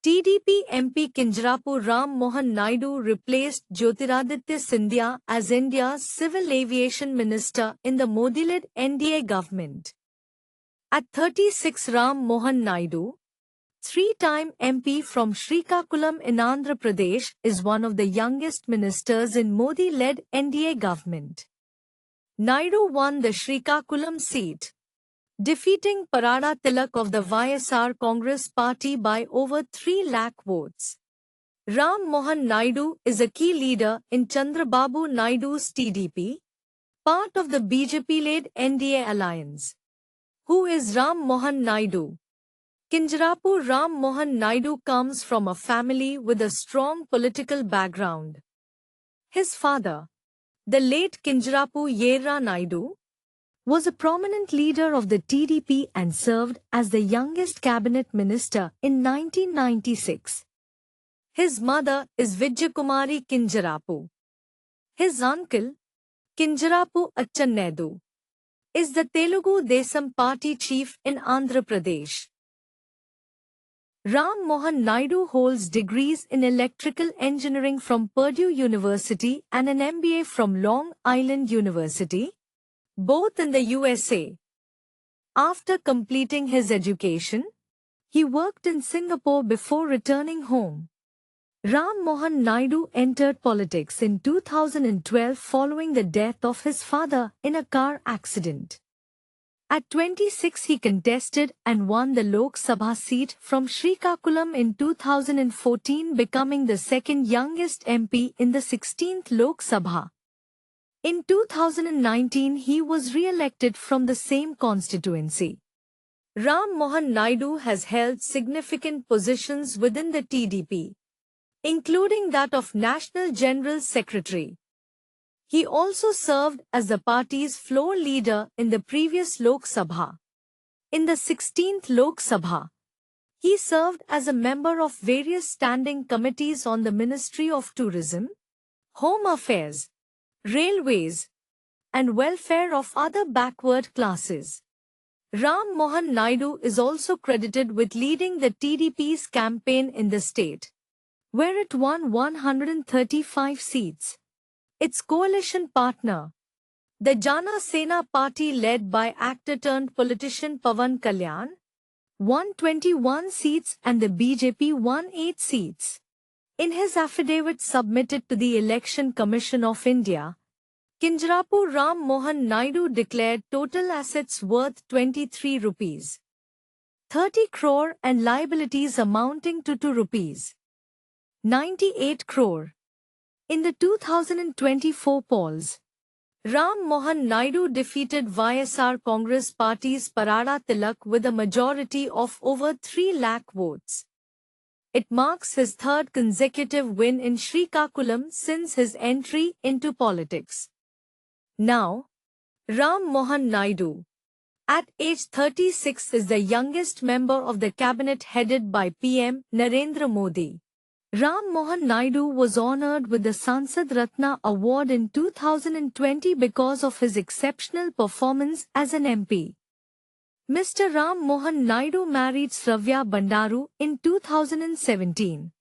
TDP MP Kinjarapu Ram Mohan Naidu replaced Jyotiraditya Scindia as India's Civil Aviation Minister in the Modi-led NDA government. At 36, Ram Mohan Naidu, three-time MP from Srikakulam in Andhra Pradesh, is one of the youngest ministers in Modi-led NDA government. Naidu won the Srikakulam seat, defeating Parada Tilak of the YSR Congress party by over 3 lakh votes. Ram Mohan Naidu is a key leader in Chandrababu Naidu's TDP, part of the BJP-led NDA alliance. Who is Ram Mohan Naidu? Kinjarapu Ram Mohan Naidu comes from a family with a strong political background. His father, the late Kinjarapu Yerra Naidu, was a prominent leader of the TDP and served as the youngest cabinet minister in 1996. His mother is Vijyakumari Kinjarapu. His uncle, Kinjarapu Achannedu, is the Telugu Desam Party chief in Andhra Pradesh. Ram Mohan Naidu holds degrees in electrical engineering from Purdue University and an MBA from Long Island University, both in the USA. After completing his education, he worked in Singapore before returning home. Ram Mohan Naidu entered politics in 2012 following the death of his father in a car accident. At 26, he contested and won the Lok Sabha seat from Srikakulam in 2014, becoming the second youngest MP in the 16th Lok Sabha. In 2019, he was re-elected from the same constituency. Ram Mohan Naidu has held significant positions within the TDP, including that of National General Secretary. He also served as the party's floor leader in the previous Lok Sabha. In the 16th Lok Sabha, he served as a member of various standing committees on the Ministry of Tourism, Home Affairs, Railways, and welfare of other backward classes. Ram Mohan Naidu is also credited with leading the TDP's campaign in the state, where it won 135 seats. Its coalition partner, the Jana Sena party led by actor-turned-politician Pawan Kalyan, won 21 seats and the BJP won 8 seats. In his affidavit submitted to the Election Commission of India, Kinjarapu Ram Mohan Naidu declared total assets worth 23 rupees 30 crore and liabilities amounting to 2 rupees 98 crore. In the 2024 polls, Ram Mohan Naidu defeated YSR Congress party's Parada Tilak with a majority of over 3 lakh votes. It marks his third consecutive win in Srikakulam since his entry into politics. Now, Ram Mohan Naidu, at age 36, is the youngest member of the cabinet headed by PM Narendra Modi. Ram Mohan Naidu was honored with the Sansad Ratna Award in 2020 because of his exceptional performance as an MP. Mr. Ram Mohan Naidu married Sravya Bandaru in 2017.